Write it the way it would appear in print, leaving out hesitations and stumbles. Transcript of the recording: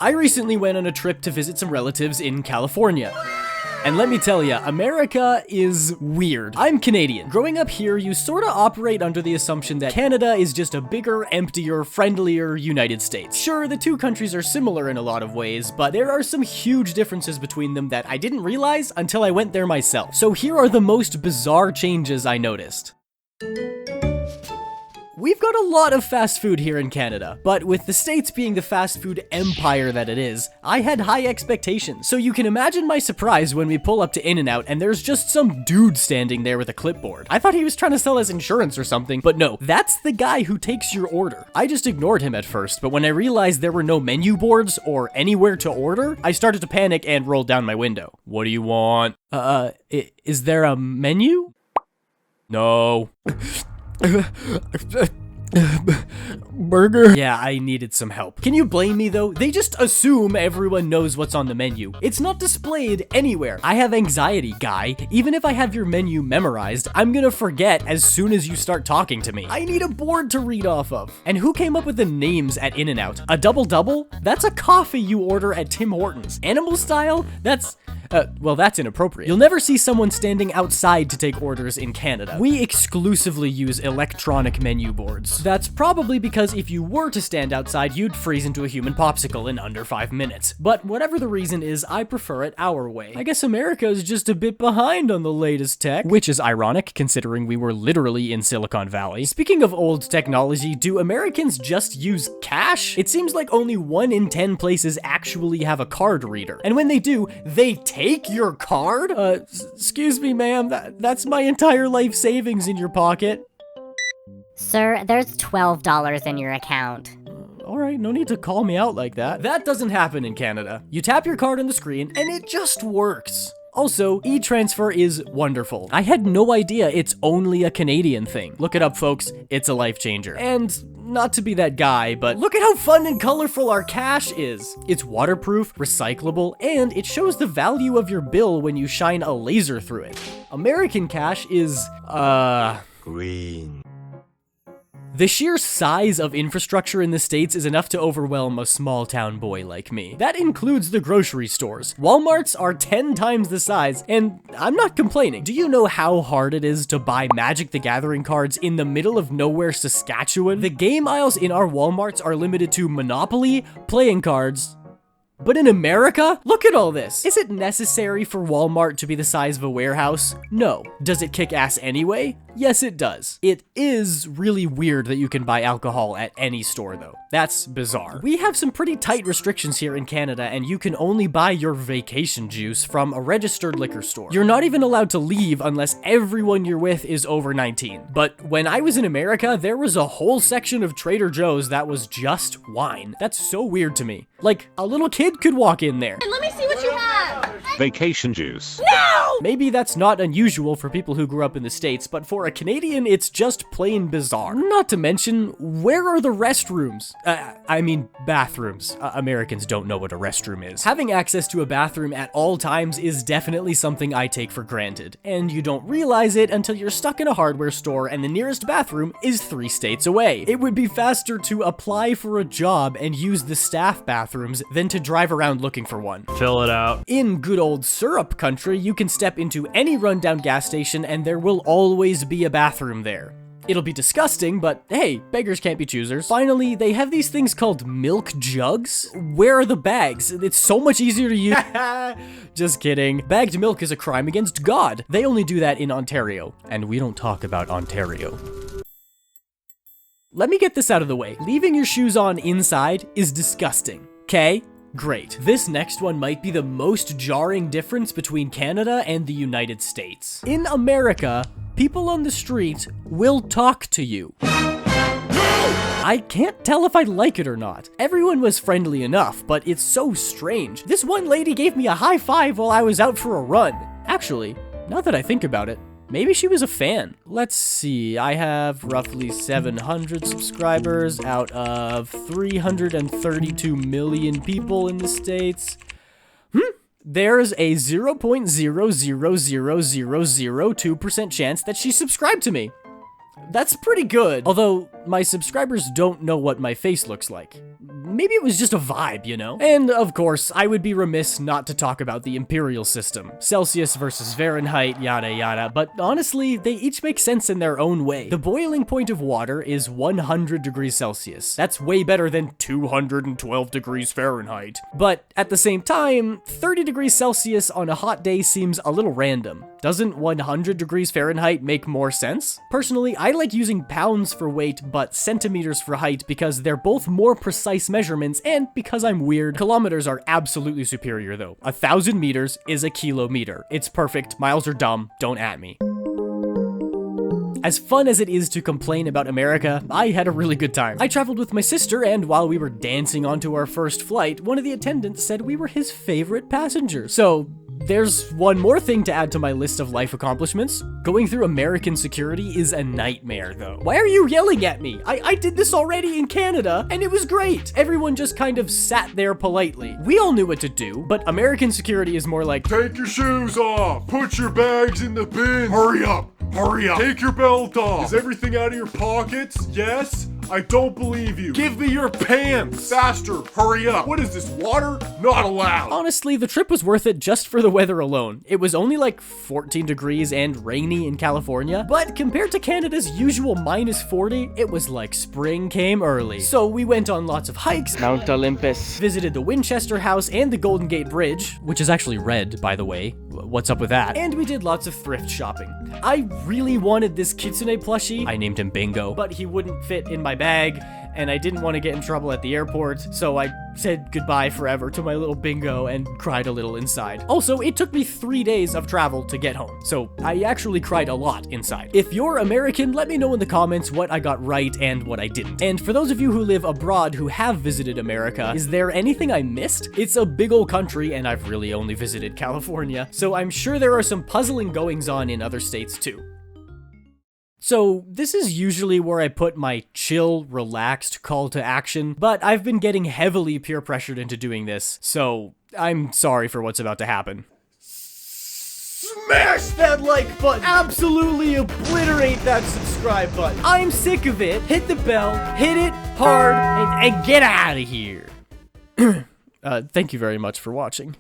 I recently went on a trip to visit some relatives in California. And let me tell ya, America is weird. I'm Canadian. Growing up here, you sorta operate under the assumption that Canada is just a bigger, emptier, friendlier United States. Sure, the two countries are similar in a lot of ways, but there are some huge differences between them that I didn't realize until I went there myself. So here are the most bizarre changes I noticed. We've got a lot of fast food here in Canada, but with the States being the fast food empire that it is, I had high expectations. So you can imagine my surprise when we pull up to In-N-Out and there's just some dude standing there with a clipboard. I thought he was trying to sell us insurance or something, but no, that's the guy who takes your order. I just ignored him at first, but when I realized there were no menu boards or anywhere to order, I started to panic and rolled down my window. What do you want? Is there a menu? No. Burger? Yeah, I needed some help. Can you blame me though? They just assume everyone knows what's on the menu. It's not displayed anywhere. I have anxiety, guy. Even if I have your menu memorized, I'm gonna forget as soon as you start talking to me. I need a board to read off of. And who came up with the names at In-N-Out? A double-double? That's a coffee you order at Tim Hortons. Animal style? Well, that's inappropriate. You'll never see someone standing outside to take orders in Canada. We exclusively use electronic menu boards. That's probably because if you were to stand outside, you'd freeze into a human popsicle in under 5 minutes. But whatever the reason is, I prefer it our way. I guess America is just a bit behind on the latest tech, which is ironic considering we were literally in Silicon Valley. Speaking of old technology, do Americans just use cash? It seems like only 1 in 10 places actually have a card reader. And when they do, they take your card? Excuse me, ma'am, that's my entire life savings in your pocket. Sir, there's $12 in your account. Alright, no need to call me out like that. That doesn't happen in Canada. You tap your card on the screen, and it just works. Also, e-transfer is wonderful. I had no idea it's only a Canadian thing. Look it up, folks. It's a life changer. And not to be that guy, but look at how fun and colorful our cash is. It's waterproof, recyclable, and it shows the value of your bill when you shine a laser through it. American cash is, green. The sheer size of infrastructure in the States is enough to overwhelm a small town boy like me. That includes the grocery stores. Walmarts are 10 times the size, and I'm not complaining. Do you know how hard it is to buy Magic the Gathering cards in the middle of nowhere, Saskatchewan? The game aisles in our Walmarts are limited to Monopoly, playing cards. But in America, look at all this. Is it necessary for Walmart to be the size of a warehouse? No. Does it kick ass anyway? Yes, it does. It is really weird that you can buy alcohol at any store though. That's bizarre. We have some pretty tight restrictions here in Canada, and you can only buy your vacation juice from a registered liquor store. You're not even allowed to leave unless everyone you're with is over 19. But when I was in America, there was a whole section of Trader Joe's that was just wine. That's so weird to me. Like, a little kid could walk in there. Let me see what you have. Vacation juice. No! Maybe that's not unusual for people who grew up in the States, but for a Canadian, it's just plain bizarre. Not to mention, where are the restrooms? I mean, bathrooms. Americans don't know what a restroom is. Having access to a bathroom at all times is definitely something I take for granted, and you don't realize it until you're stuck in a hardware store and the nearest bathroom is 3 states away. It would be faster to apply for a job and use the staff bathrooms than to drive around looking for one. Fill it out. In good old syrup country, you can step into any rundown gas station and there will always be a bathroom there. It'll be disgusting, but hey, beggars can't be choosers. Finally, they have these things called milk jugs. Where are the bags? It's so much easier to use. Just kidding. Bagged milk is a crime against God. They only do that in Ontario, and we don't talk about Ontario. Let me get this out of the way. Leaving your shoes on inside is disgusting. Okay? Great. This next one might be the most jarring difference between Canada and the United States. In America, people on the street will talk to you. I can't tell if I like it or not. Everyone was friendly enough, but it's so strange. This one lady gave me a high five while I was out for a run. Actually, now that I think about it, maybe she was a fan. Let's see, I have roughly 700 subscribers out of 332 million people in the States. There's a 0.0000002% chance that she subscribed to me. That's pretty good. Although, my subscribers don't know what my face looks like. Maybe it was just a vibe, you know? And of course, I would be remiss not to talk about the imperial system. Celsius versus Fahrenheit, yada yada, but honestly, they each make sense in their own way. The boiling point of water is 100 degrees Celsius. That's way better than 212 degrees Fahrenheit. But at the same time, 30 degrees Celsius on a hot day seems a little random. Doesn't 100 degrees Fahrenheit make more sense? Personally, I like using pounds for weight but centimeters for height because they're both more precise measurements, and because I'm weird, kilometers are absolutely superior though. 1,000 meters is a kilometer. It's perfect. Miles are dumb. Don't at me. As fun as it is to complain about America, I had a really good time. I traveled with my sister, and while we were dancing onto our first flight, one of the attendants said we were his favorite passenger. So there's one more thing to add to my list of life accomplishments. Going through American security is a nightmare, though. Why are you yelling at me? I did this already in Canada, and it was great. Everyone just kind of sat there politely. We all knew what to do, but American security is more like, take your shoes off, put your bags in the bin, hurry up, take your belt off. Is everything out of your pockets? Yes? I don't believe you. Give me your pants. Faster, hurry up. What is this, water? Not allowed. Honestly, the trip was worth it just for the weather alone. It was only like 14 degrees and rainy in California, but compared to Canada's usual minus 40, it was like spring came early. So we went on lots of hikes, Mount Olympus, visited the Winchester House and the Golden Gate Bridge, which is actually red, by the way. What's up with that? And we did lots of thrift shopping. I really wanted this kitsune plushie. I named him Bingo, but he wouldn't fit in my bag, and I didn't want to get in trouble at the airport, so I said goodbye forever to my little Bingo and cried a little inside. Also, it took me 3 days of travel to get home, so I actually cried a lot inside. If you're American, let me know in the comments what I got right and what I didn't. And for those of you who live abroad who have visited America, is there anything I missed? It's a big old country, and I've really only visited California, so I'm sure there are some puzzling goings on in other states too. So this is usually where I put my chill, relaxed call to action, but I've been getting heavily peer pressured into doing this, so I'm sorry for what's about to happen. Smash that like button! Absolutely obliterate that subscribe button! I'm sick of it! Hit the bell, hit it hard, and get out of here! Thank you very much for watching.